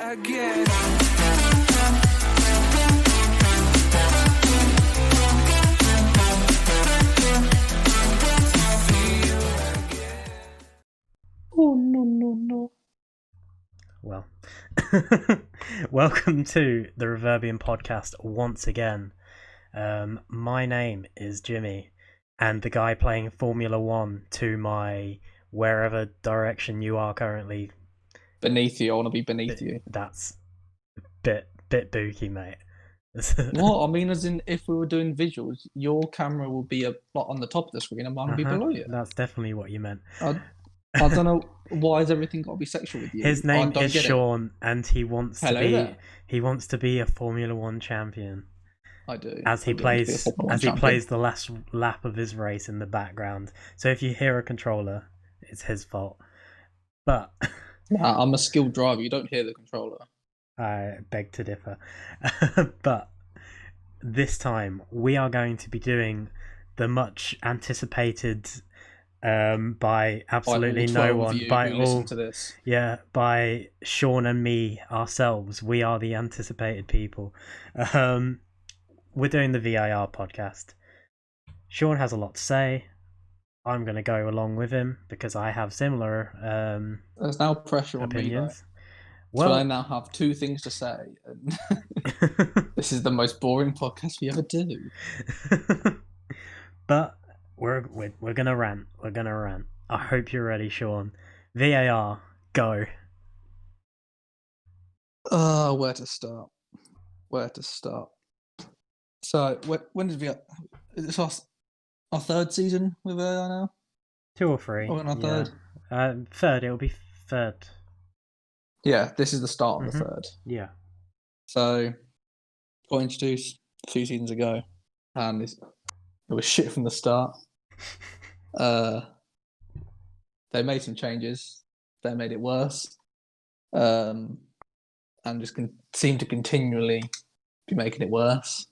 again. Oh, no. Well, welcome to the Reverbium podcast once again. My name is Jimmy, and the guy playing Formula One to my wherever direction you are currently. Beneath you, I want to be beneath you. That's bit booky, mate. What? I mean, as in, if we were doing visuals, your camera will be a lot on the top of the screen and mine will be below you. That's definitely what you meant. I don't know, why has everything got to be sexual with you? His name is Shaun, and he wants to be. There. He wants to be a Formula One champion. I do. As he plays the last lap of his race in the background. So if you hear a controller, it's his fault. But I'm a skilled driver. You don't hear the controller. I beg to differ. But this time we are going to be doing the much anticipated, by absolutely no one, by all, to this. Yeah, by Shaun and me ourselves. We are the anticipated people. We're doing the VAR podcast. Shaun has a lot to say. I'm going to go along with him because I have similar there's now pressure opinions. On me, though. So I now have two things to say. And this is the most boring podcast we ever do. But we're gonna rant. We're gonna rant. I hope you're ready, Shaun. VAR, go. Where to start? So when did VAR? It's our third season with VAR now. 2 or 3. Oh, our third. Third. It'll be third. Yeah, this is the start of the third. Yeah. So got introduced 2 seasons ago, and it was shit from the start. They made some changes. They made it worse, and just seem to continually be making it worse.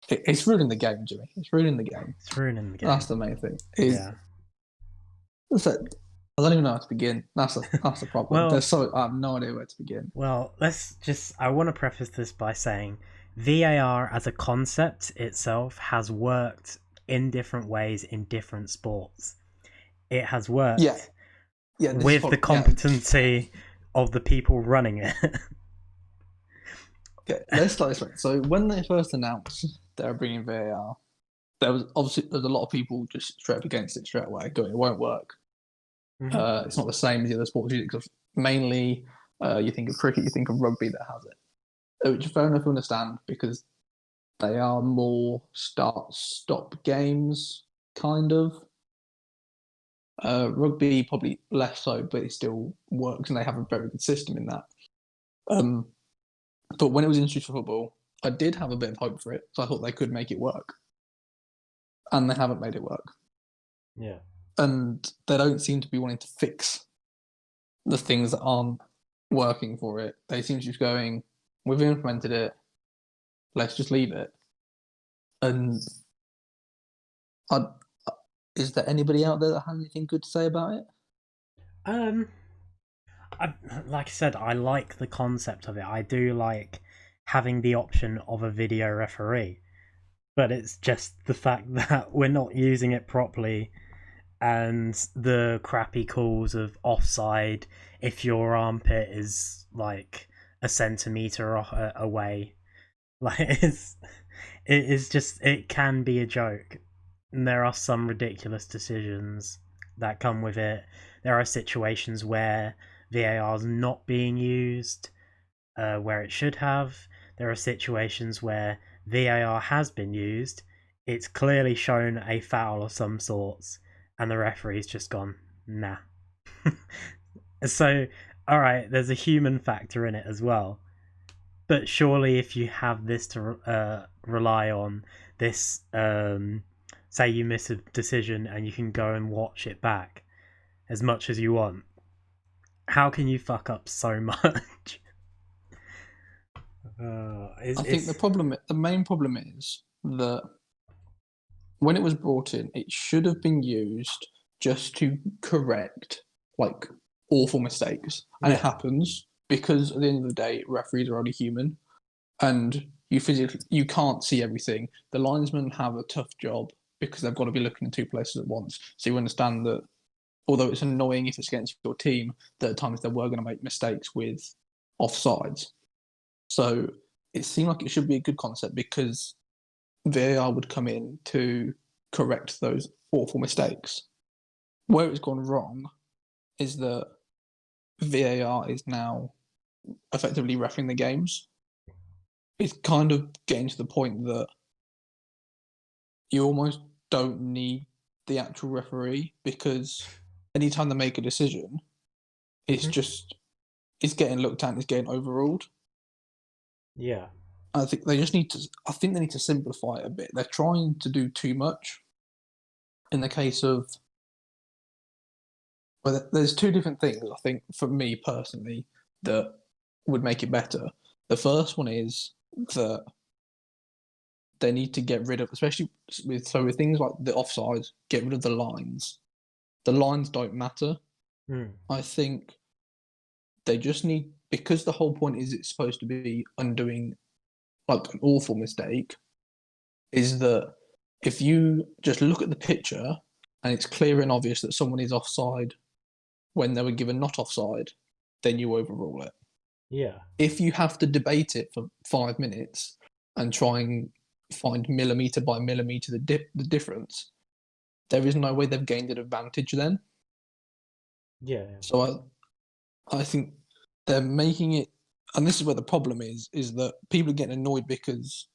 It's ruining the game, Jimmy. It's ruining the game. That's the main thing. I don't even know how to begin. That's the problem. Well, I have no idea where to begin. Well, I want to preface this by saying VAR as a concept itself has worked in different ways in different sports. It has worked with the competency of the people running it. Okay, let's start this way. So when they first announced they were bringing VAR, there was a lot of people just straight up against it straight away, going, it won't work. Mm-hmm. It's not the same as the other sports. Mainly, you think of cricket, you think of rugby that has it, which is fair enough to understand because they are more start-stop games, kind of. Rugby probably less so, but it still works, and they have a very good system in that. But when it was introduced for football, I did have a bit of hope for it, so I thought they could make it work, and they haven't made it work. Yeah. And they don't seem to be wanting to fix the things that aren't working for it. They seem to just going, we've implemented it, let's just leave it. And is there anybody out there that has anything good to say about it? Like I said, I like the concept of it. I do like having the option of a video referee. But it's just the fact that we're not using it properly, and the crappy calls of offside if your armpit is like a centimetre away. Like it can be a joke. And there are some ridiculous decisions that come with it. There are situations where VAR is not being used where it should have. There are situations where VAR has been used. It's clearly shown a foul of some sorts, and the referee's just gone, nah. So, alright, there's a human factor in it as well. But surely if you have this to rely on, this, say you miss a decision and you can go and watch it back as much as you want, how can you fuck up so much? I think the main problem is that when it was brought in, it should have been used just to correct like awful mistakes, and it happens. because at the end of the day, referees are only human, and you can't see everything. The linesmen have a tough job because they've got to be looking in two places at once. So you understand that although it's annoying if it's against your team, that at times they were going to make mistakes with offsides. So it seemed like it should be a good concept because VAR would come in to correct those awful mistakes. Where it's gone wrong is that VAR is now effectively refereeing the games. It's kind of getting to the point that you almost don't need the actual referee because anytime they make a decision, it's getting looked at and it's getting overruled. Yeah. I think they need to simplify it a bit. They're trying to do too much. In the case of, well, there's two different things I think for me personally that would make it better. The first one is that they need to get rid of, especially with things like the offside, get rid of the lines. The lines don't matter. I think they just need, because the whole point is it's supposed to be undoing like an awful mistake, is that if you just look at the picture and it's clear and obvious that someone is offside when they were given not offside, then you overrule it. Yeah. If you have to debate it for 5 minutes and try and find millimetre by millimetre the difference, there is no way they've gained an advantage then. Yeah. So I think they're making it, and this is where the problem is that people are getting annoyed because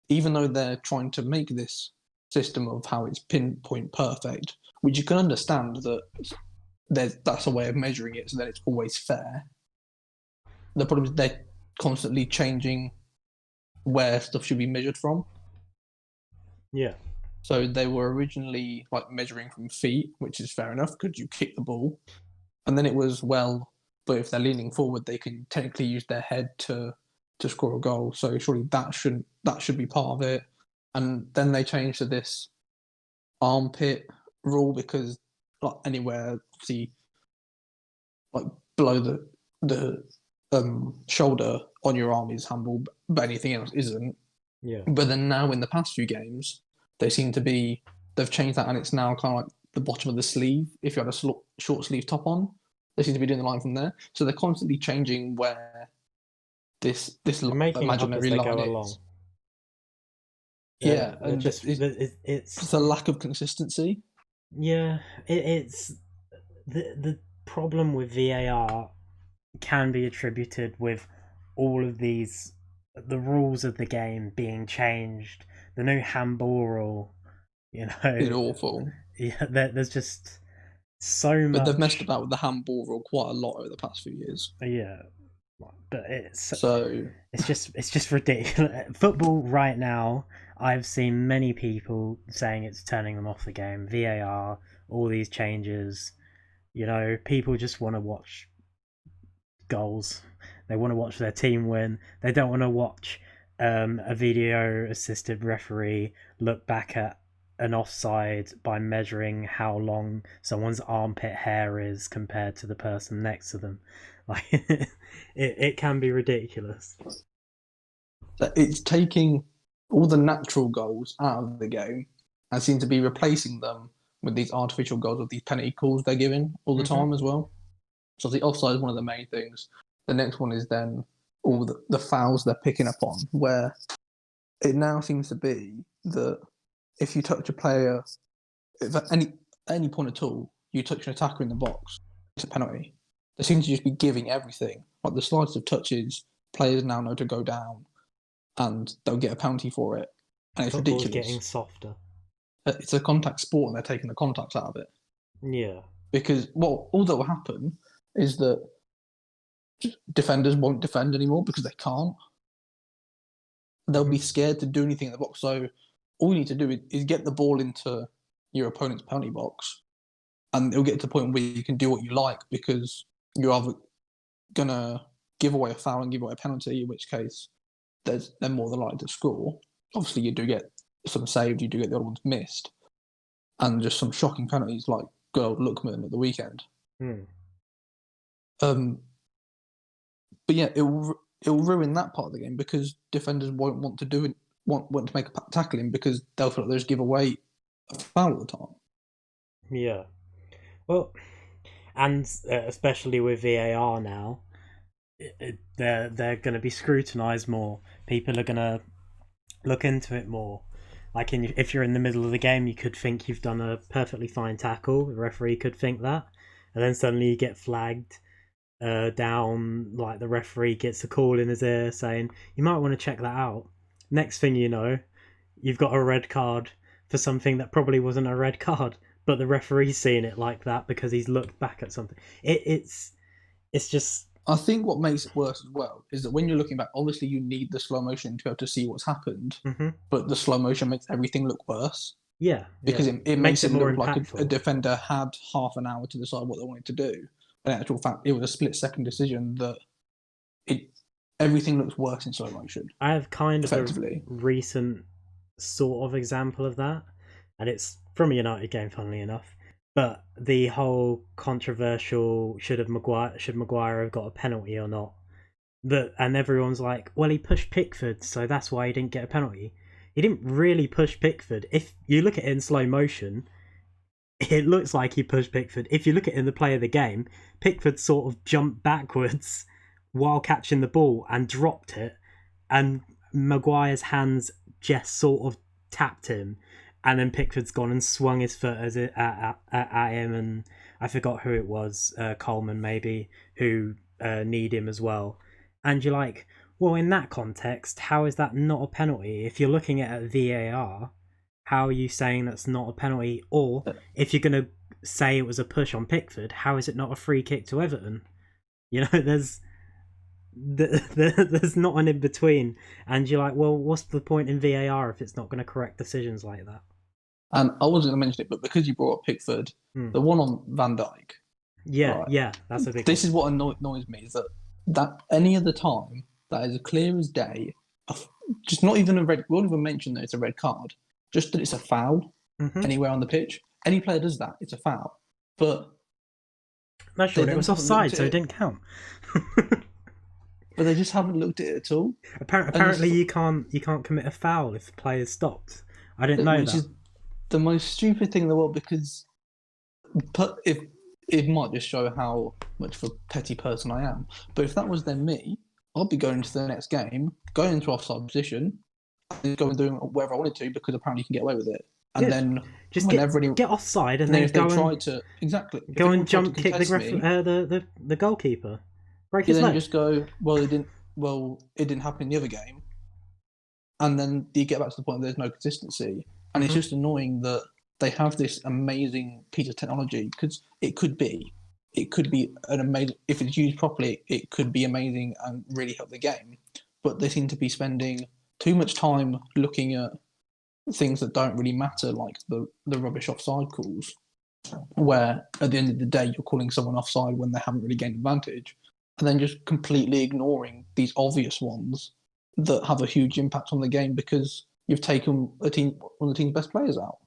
even though they're trying to make this system of how it's pinpoint perfect, which you can understand that that's a way of measuring it so that it's always fair. The problem is they're constantly changing where stuff should be measured from. Yeah. So they were originally like measuring from feet, which is fair enough because you kick the ball. And then it was, well, but if they're leaning forward, they can technically use their head to score a goal. So surely that should be part of it. And then they changed to this armpit rule because like anywhere obviously like below the shoulder on your arm is handball, but anything else isn't. Yeah. But then now in the past few games, they've changed that, and it's now kind of like the bottom of the sleeve. If you had a short sleeve top on, they seem to be doing the line from there. So they're constantly changing where this They're making it up as imaginary they line go is. along. Yeah, They're and just it's a lack of consistency. Yeah, it's the problem with VAR can be attributed with all of these the rules of the game being changed. The new handball rule, It's awful. yeah, there's just so But they've messed much. about with the handball rule quite a lot over the past few years. Yeah, but it's So it's just ridiculous. Football right now, I've seen many people saying it's turning them off the game. VAR, all these changes. People just want to watch goals. They want to watch their team win. They don't want to watch a video assisted referee look back at an offside by measuring how long someone's armpit hair is compared to the person next to them. Like it can be ridiculous. it's taking all the natural goals out of the game and seem to be replacing them with these artificial goals with these penalty calls they're giving all the time as well. So the offside is one of the main things. The next one is then all the fouls they're picking up on, where it now seems to be that if you touch a player, if at any point at all, you touch an attacker in the box, it's a penalty. They seem to just be giving everything. Like the slightest of touches, players now know to go down and they'll get a penalty for it. And it's Football's ridiculous. getting softer. It's a contact sport and they're taking the contacts out of it. Yeah. Because all that will happen is that defenders won't defend anymore because they can't. They'll be scared to do anything in the box. So all you need to do is get the ball into your opponent's penalty box, and it'll get to the point where you can do what you like because you're either gonna give away a foul and give away a penalty, in which case they're more than likely to score. Obviously, you do get some saved, you do get the other ones missed, and just some shocking penalties like good old Lookman at the weekend. but yeah, it'll ruin that part of the game because defenders won't want to do it, want to make a tackling because they'll feel like they'll just give away a foul all the time. Yeah. Well, and especially with VAR now, they're going to be scrutinized more. People are going to look into it more. Like if you're in the middle of the game, you could think you've done a perfectly fine tackle. The referee could think that, and then suddenly you get flagged down. Like the referee gets a call in his ear saying you might want to check that out. Next thing you know, you've got a red card for something that probably wasn't a red card, but the referee's seen it like that because he's looked back at something. It's just. I think what makes it worse as well is that when you're looking back, obviously you need the slow motion to be able to see what's happened, but the slow motion makes everything look worse. Yeah, because it makes it more look like impactful. a defender had half an hour to decide what they wanted to do. But in actual fact, it was a split-second decision that everything looks worse in slow motion. I have kind of a recent sort of example of that, and it's from a United game, funnily enough. But the whole controversial should Maguire have got a penalty or not? And everyone's like, well, he pushed Pickford, so that's why he didn't get a penalty. He didn't really push Pickford. If you look at it in slow motion, it looks like he pushed Pickford. If you look at it in the play of the game, Pickford sort of jumped backwards while catching the ball and dropped it, and Maguire's hands just sort of tapped him, and then Pickford's gone and swung his foot at him, and I forgot who it was, Coleman maybe, who kneed him as well. And you're like, well, in that context, how is that not a penalty? If you're looking at VAR, how are you saying that's not a penalty? Or if you're going to say it was a push on Pickford, how is it not a free kick to Everton? You know, there's not an in between, and you're like, well, what's the point in VAR if it's not going to correct decisions like that? And I wasn't going to mention it, but because you brought up Pickford, the one on Van Dijk. Yeah, right, yeah, that's a big. This is what annoys me, is that any other time that is clear as day, just not even a red. We won't even mention that it's a red card. Just that it's a foul anywhere on the pitch. Any player does that, it's a foul. But no, sure, it was offside, so it didn't count. But they just haven't looked at it at all. Apparently, you can't commit a foul if the player's stopped. I didn't know that. Which is the most stupid thing in the world, because if it might just show how much of a petty person I am. But if that was then me, I'd be going to the next game, going into offside position, and going and doing whatever I wanted to because apparently you can get away with it. And then just get offside and then go and go and jump kick the goalkeeper. Break his leg. Just go, well, it didn't happen in the other game. And then you get back to the point where there's no consistency. And it's just annoying that they have this amazing piece of technology, because it could be an amazing, if it's used properly, it could be amazing and really help the game. But they seem to be spending too much time looking at things that don't really matter, like the rubbish offside calls, where at the end of the day you're calling someone offside when they haven't really gained advantage, and then just completely ignoring these obvious ones that have a huge impact on the game because you've taken one of the team's best players out.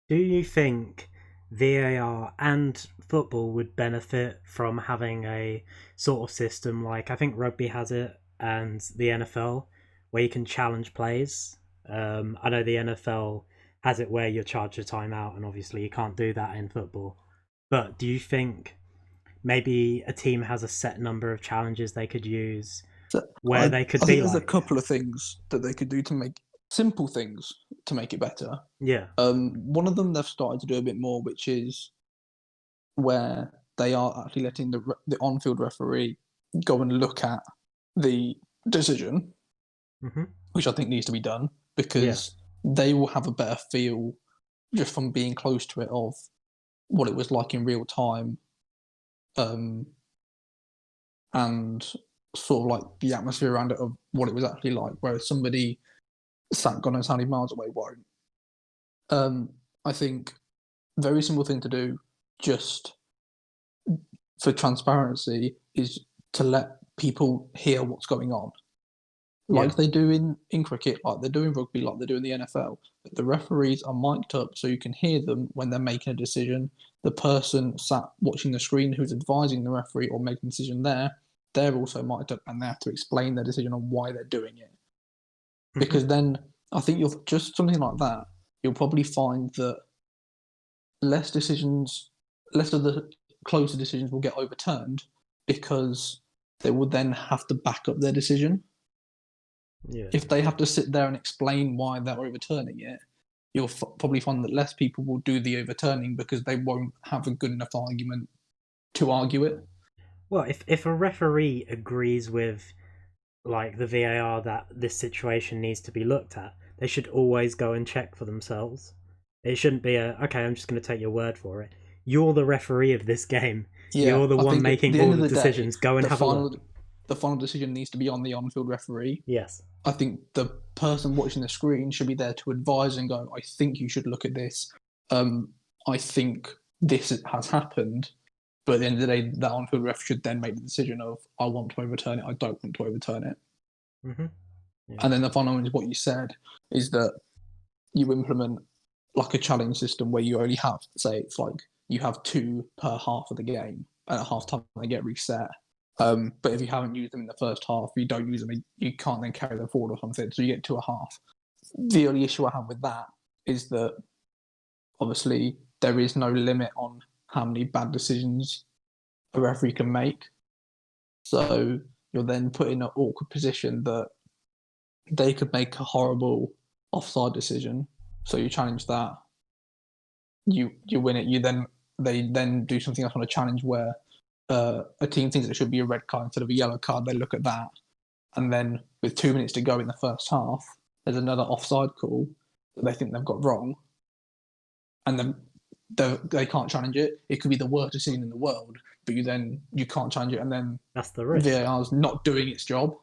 Do you think VAR and football would benefit from having a sort of system like, I think rugby has it and the NFL, where you can challenge plays? I know the NFL has it where you're charged a timeout, and obviously you can't do that in football. But do you think maybe a team has a set number of challenges they could use where they could there's a couple of things that they could do to make simple things to make it better. Yeah. One of them they've started to do a bit more, which is where they are actually letting the on-field referee go and look at the decision, which I think needs to be done, because they will have a better feel just from being close to it of what it was like in real time, and sort of like the atmosphere around it of what it was actually like, whereas somebody sat God knows how many miles away won't. I think very simple thing to do, just for transparency, is to let people hear what's going on. Like they do in cricket, like they do in rugby, like they do in the NFL. The referees are mic'd up so you can hear them when they're making a decision. The person sat watching the screen who's advising the referee or making a decision there they're also mic'd up and they have to explain their decision on why they're doing it. Because then I think you'll just something like that, you'll probably find that less of the closer decisions will get overturned because they will then have to back up their decision. Yeah. If they have to sit there and explain why they're overturning it, you'll probably find that less people will do the overturning because they won't have a good enough argument to argue it. Well, if a referee agrees with like the VAR that this situation needs to be looked at, they should always go and check for themselves. It shouldn't be okay, I'm just going to take your word for it. You're the referee of this game. Yeah, You're the one making all the decisions. Go and have a look. The final decision needs to be on the on-field referee. Yes. I think the person watching the screen should be there to advise and go, I think you should look at this. I think this has happened. But at the end of the day, that on-field ref should then make the decision of, I want to overturn it, I don't want to overturn it. Yeah. And then the final one is what you said, is that you implement like a challenge system where you only have, say, it's like you have 2 per half of the game, and at half time they get reset. But if you haven't used them in the first half, you don't use them, you can't then carry them forward or something, so you get 2 a half. The only issue I have with that is that obviously there is no limit on how many bad decisions a referee can make. So you're then put in an awkward position that they could make a horrible offside decision. So you challenge that, you win it. They then do something else on a challenge where a team thinks it should be a red card instead of a yellow card. They look at that, and then with 2 minutes to go in the first half, there's another offside call that they think they've got wrong, and then they can't challenge it. It could be the worst decision in the world, but you can't challenge it, and then that's the risk. VAR's not doing its job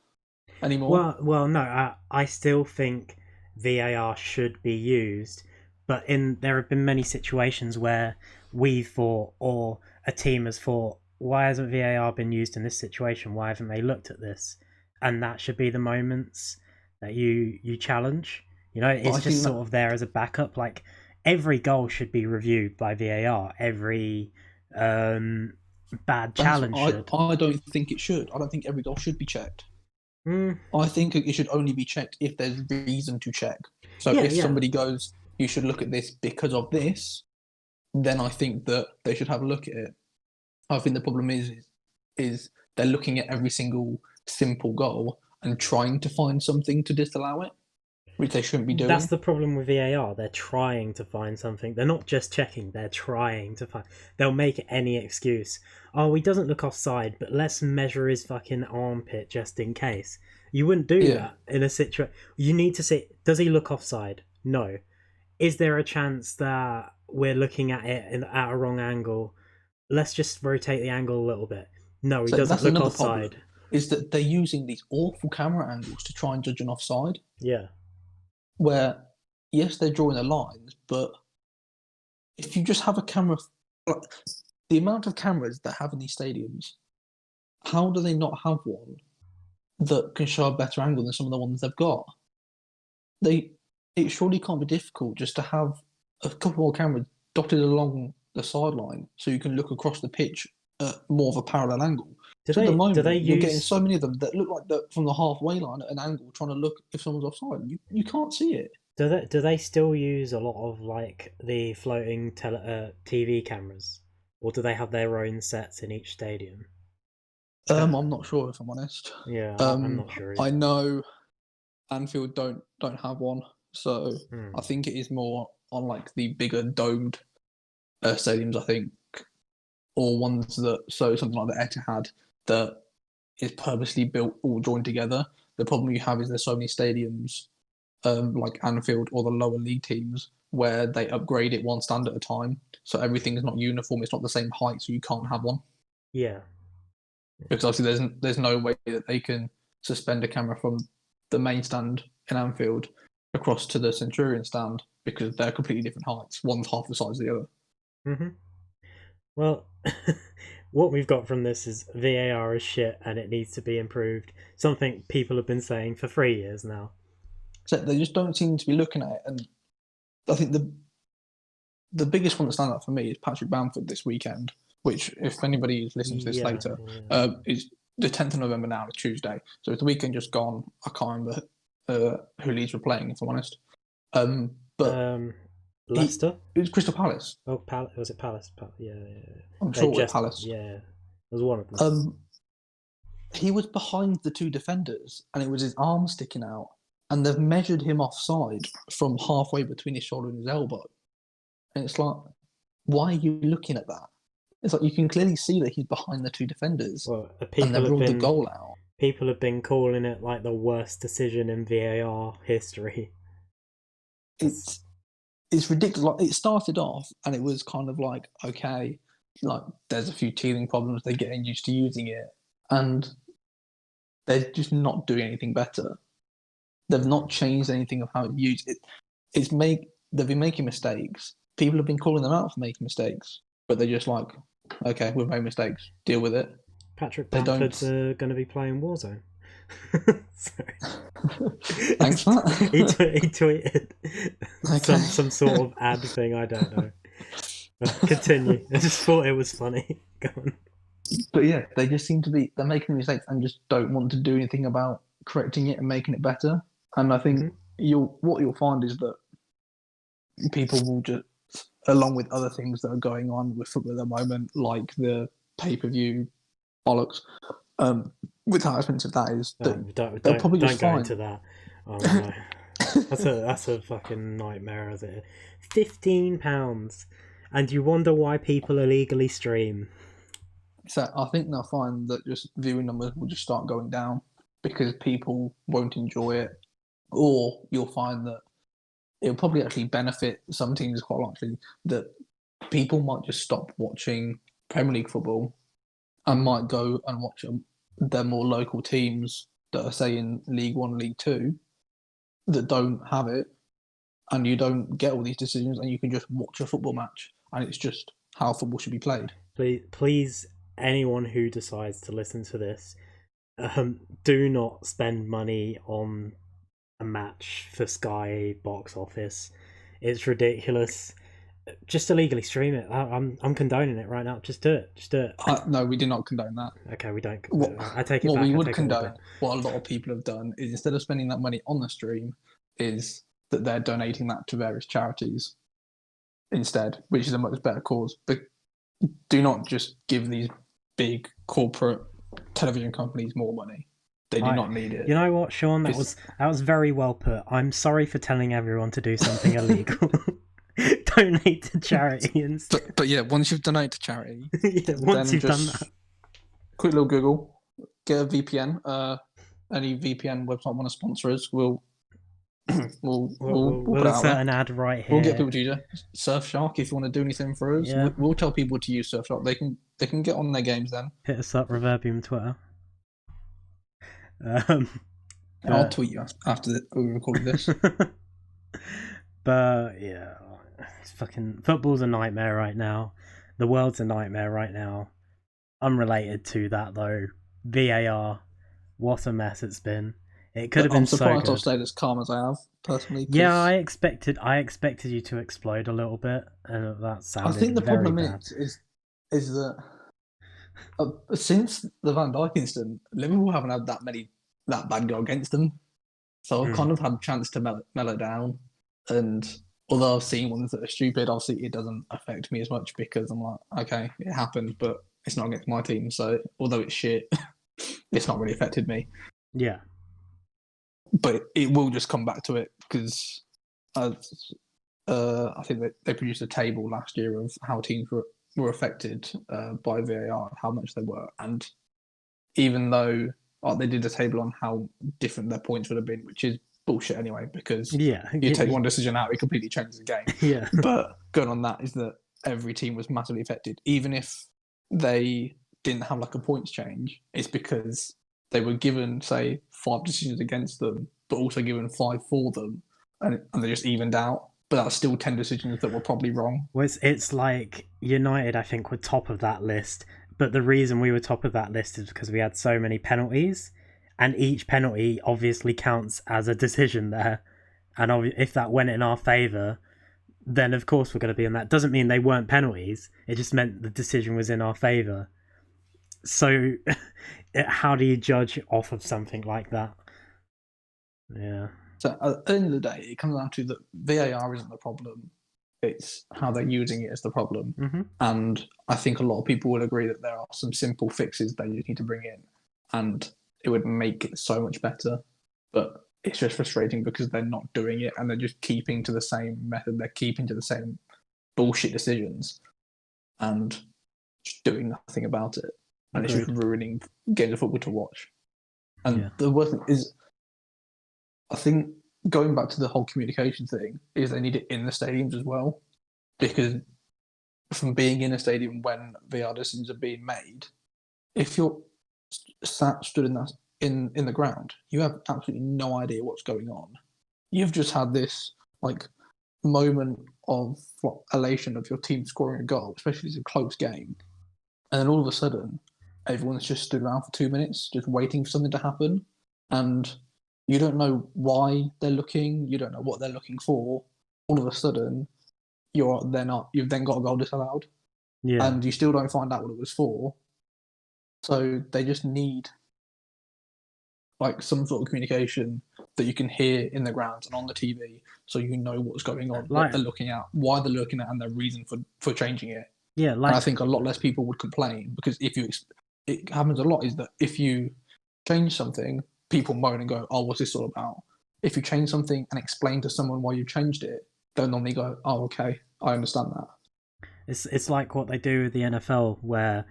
anymore. Well, no, I still think VAR should be used, but there have been many situations where we've thought, or a team has thought, why hasn't VAR been used in this situation? Why haven't they looked at this? And that should be the moments that you challenge. It's just sort of there as a backup. Like, every goal should be reviewed by VAR. Every bad challenge should. I don't think it should. I don't think every goal should be checked. I think it should only be checked if there's reason to check. So if somebody goes, you should look at this because of this, then I think that they should have a look at it. I think the problem is they're looking at every single simple goal and trying to find something to disallow it, which they shouldn't be doing. That's the problem with VAR. They're trying to find something. They're not just checking. They're trying to find. They'll make any excuse. Oh, he doesn't look offside, but let's measure his fucking armpit just in case. You wouldn't do that in a situation. You need to say, does he look offside? No. Is there a chance that we're looking at it at a wrong angle? Let's just rotate the angle a little bit. No, he doesn't look offside. Problem, is that they're using these awful camera angles to try and judge an offside. Yeah. Where, yes, they're drawing the lines, but if you just have a camera, the amount of cameras they have in these stadiums, how do they not have one that can show a better angle than some of the ones they've got? It surely can't be difficult just to have a couple more cameras dotted along the sideline so you can look across the pitch at more of a parallel angle. At the moment, you're getting so many of them that look like they're from the halfway line at an angle trying to look if someone's offside. You can't see it. Do they still use a lot of like the floating TV cameras, or do they have their own sets in each stadium? I'm not sure, if I'm honest. Yeah, I'm not sure either. I know Anfield don't have one, so I think it is more on like the bigger domed stadiums, I think, or ones that, so something like the Etihad that is purposely built all joined together. The problem you have is there's so many stadiums like Anfield or the lower league teams where they upgrade it one stand at a time, so everything is not uniform. It's not the same height, so you can't have one. Yeah. Because obviously there's no way that they can suspend a camera from the main stand in Anfield across to the Centurion stand because they're completely different heights. One's half the size of the other. Well, what we've got from this is VAR is shit and it needs to be improved. Something people have been saying for 3 years now. So they just don't seem to be looking at it. And I think the biggest one that stands out for me is Patrick Bamford this weekend, which, if anybody is listening to this later, is the 10th of November now, it's Tuesday. So it's the weekend just gone. I can't remember who Leeds were playing, if I'm honest. But Leicester? It was Crystal Palace. Oh, was it Palace? Yeah. I'm sure it was Palace. Yeah, it was one of them. He was behind the two defenders, and it was his arm sticking out. And they've measured him offside from halfway between his shoulder and his elbow. And it's like, why are you looking at that? It's like you can clearly see that he's behind the two defenders, and they've ruled the goal out. People have been calling it like the worst decision in VAR history. It's ridiculous. Like, it started off, and it was kind of like, okay, like there's a few teething problems. They're getting used to using it, and they're just not doing anything better. They've not changed anything of how it's used. They've been making mistakes. People have been calling them out for making mistakes, but they're just like, okay, we've made mistakes. Deal with it. Patrick Bamford's going to be playing Warzone. Thanks for that. He tweeted some sort of ad thing. I don't know. But continue. I just thought it was funny. Go on. But yeah, they just seem to be, they're making mistakes and just don't want to do anything about correcting it and making it better. And I think what you'll find is that people will just, along with other things that are going on with football at the moment, like the pay-per-view bollocks, with how expensive that is, they'll probably just go into that. Oh no, that's a fucking nightmare, is it? £15, and you wonder why people illegally stream. So I think they'll find that just viewing numbers will just start going down because people won't enjoy it, or you'll find that it'll probably actually benefit some teams quite likely that people might just stop watching Premier League football and might go and watch their more local teams that are, say, in League One, League Two, that don't have it, and you don't get all these decisions, and you can just watch a football match, and it's just how football should be played. Please, anyone who decides to listen to this, do not spend money on a match for Sky box office. It's ridiculous. Just illegally stream it. I'm condoning it right now. Just do it. No, we do not condone that. Okay, we don't. I take it back. What we would condone, what a lot of people have done, is instead of spending that money on the stream, is that they're donating that to various charities instead, which is a much better cause. But do not just give these big corporate television companies more money. They do not need it. You know what, Sean? That was very well put. I'm sorry for telling everyone to do something illegal. Donate to charity instead. But yeah, once you've donated to charity, once you've done that, quick little Google, get a VPN. Any VPN website want to sponsor us, we'll put insert an ad right here. We'll get people to use it. Surfshark, if you want to do anything for us, we'll tell people to use Surfshark. They can get on their games then. Hit us up, Reverbium Twitter. I'll tweet you after we recorded this. But yeah, it's fucking football's a nightmare right now. The world's a nightmare right now. Unrelated to that though, VAR, what a mess it's been. It could have been so good. I'm surprised I've stayed as calm as I have, personally. Yeah, I expected you to explode a little bit, and that sounded. I think the problem bad. is that since the Van Dijk incident, Liverpool haven't had that bad go against them, so I've kind of had a chance to mellow down. And although I've seen ones that are stupid, obviously it doesn't affect me as much because I'm like, okay, it happened, but it's not against my team. So although it's shit, it's not really affected me. Yeah. But it will just come back to it because I think that they produced a table last year of how teams were affected by VAR, how much they were. And even though they did a table on how different their points would have been, which is bullshit anyway, because you take one decision out, it completely changes the game. Yeah. But going on that is that every team was massively affected. Even if they didn't have like a points change, it's because they were given, say, 5 decisions against them, but also given 5 for them, and they just evened out. But that's still 10 decisions that were probably wrong. Well, it's like United, I think, were top of that list. But the reason we were top of that list is because we had so many penalties. And each penalty obviously counts as a decision there. And if that went in our favour, then of course we're going to be in that. Doesn't mean they weren't penalties. It just meant the decision was in our favour. So how do you judge off of something like that? Yeah. So at the end of the day, it comes down to that VAR isn't the problem. It's how they're using it is the problem. Mm-hmm. And I think a lot of people would agree that there are some simple fixes that you need to bring in, and it would make it so much better. But it's just frustrating because they're not doing it, and they're just keeping to the same method. They're keeping to the same bullshit decisions, and just doing nothing about it. And Agreed. it's just ruining games of football to watch. And Yeah. the worst thing is, I think going back to the whole communication thing, is they need it in the stadiums as well, because from being in a stadium when VR decisions are being made, if you're stood in the ground, you have absolutely no idea what's going on. You've just had this like moment of elation of your team scoring a goal, especially if it's a close game, and then all of a sudden, everyone's just stood around for 2 minutes, just waiting for something to happen, and you don't know why they're looking, you don't know what they're looking for. All of a sudden, you've then got a goal disallowed, Yeah. and you still don't find out what it was for. So they just need like some sort of communication that you can hear in the grounds and on the TV, so you know what's going on, what they're looking at, why they're looking at, and their reason for changing it. Yeah, and I think a lot less people would complain, because it happens a lot is that if you change something, people moan and go, "Oh, what's this all about?" If you change something and explain to someone why you changed it, they'll normally go, "Oh, okay, I understand that." It's like what they do with the NFL, where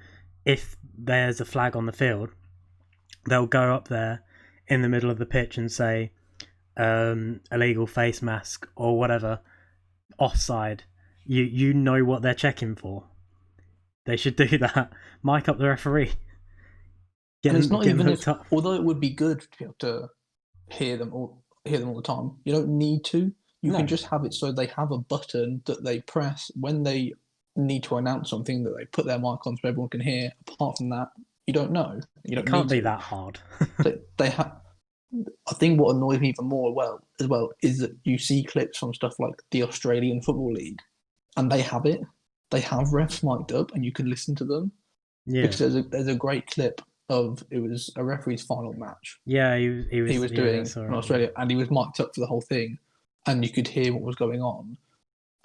if there's a flag on the field, they'll go up there in the middle of the pitch and say, illegal face mask or whatever, offside. You know what they're checking for. They should do that. Mic up the referee. And it's not even if, although it would be good to be able to hear them all the time, you don't need to. You can just have it so they have a button that they press when they need to announce something, that they put their mic on so everyone can hear. Apart from that, you don't know. It can't be that hard. They have. I think what annoys me even more as well is that you see clips from stuff like the Australian Football League, and they have it. They have refs mic'd up, and you can listen to them. Yeah. Because there's a great clip of, it was a referee's final match. Yeah, he was doing in Australia, and he was mic'd up for the whole thing, and you could hear what was going on,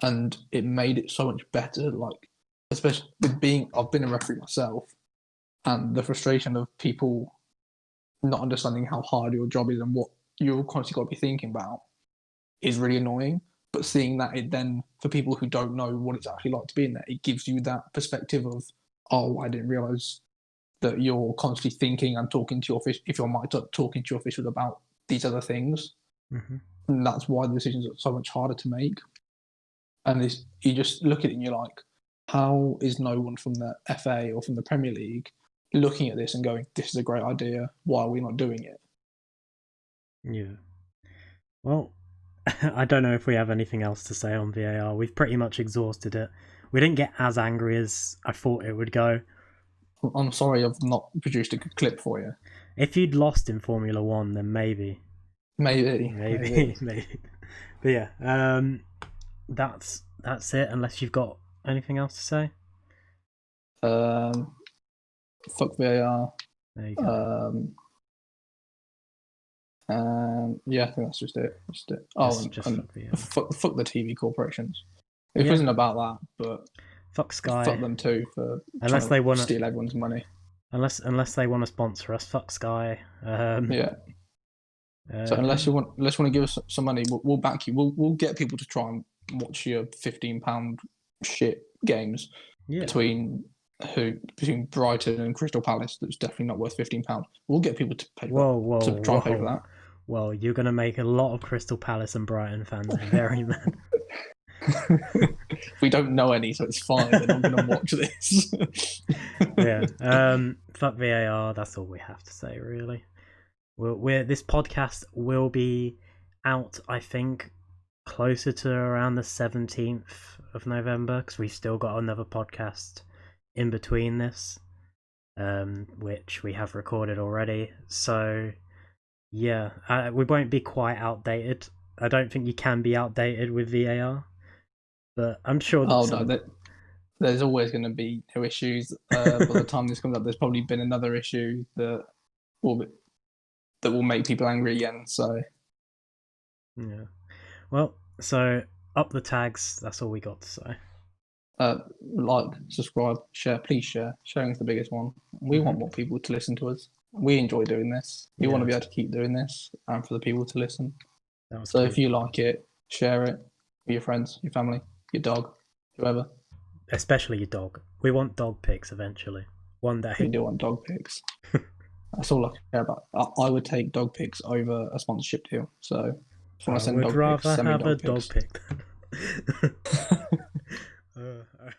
and it made it so much better. Like, especially with I've been a referee myself, and the frustration of people not understanding how hard your job is and what you're constantly got to be thinking about is really annoying. But seeing that, it then, for people who don't know what it's actually like to be in there, it gives you that perspective of, oh, I didn't realise that you're constantly thinking and talking to your official, if you're mic'd up, talking to your officials about these other things. Mm-hmm. And that's why the decisions are so much harder to make. And you just look at it and you're like, how is no one from the FA or from the Premier League looking at this and going, this is a great idea, why are we not doing it? Yeah. Well, I don't know if we have anything else to say on VAR. We've pretty much exhausted it. We didn't get as angry as I thought it would go. I'm sorry I've not produced a good clip for you. If you'd lost in Formula 1, then maybe. Maybe. But yeah, that's it, unless you've got anything else to say. Fuck VAR. There you go. Yeah, I think that's just it. Oh, fuck the TV corporations. It wasn't about that, but fuck Sky. Fuck them too for unless they want to steal everyone's money. Unless they want to sponsor us, fuck Sky. Yeah. So unless you want to give us some money, we'll back you. We'll get people to try and watch your £15 shit games between Brighton and Crystal Palace. That's definitely not worth £15. We'll get people to pay to try and pay for that. Well, you're going to make a lot of Crystal Palace and Brighton fans very mad. We don't know any, so it's fine. They're not going to watch this. Yeah. Fuck VAR. That's all we have to say, really. This podcast will be out, I think, closer to around the 17th of November, because we've still got another podcast in between this, which we have recorded already. So, yeah, we won't be quite outdated. I don't think you can be outdated with VAR, but I'm sure that there's always going to be new issues. By the time this comes up, there's probably been another issue will that will make people angry again. So Yeah. Well, so up the tags. That's all we got to say. like, subscribe, share. Please share. Sharing is the biggest one. We want more people to listen to us. We enjoy doing this. We want to be able to keep doing this, and for the people to listen. So if you like it, share it with your friends, your family, your dog, whoever. Especially your dog. We want dog pics eventually. One day. We do want dog pics. That's all I care about. I would take dog pics over a sponsorship deal. So if you want to send dog pics, send me dog pics. I would rather have a dog pic. All right.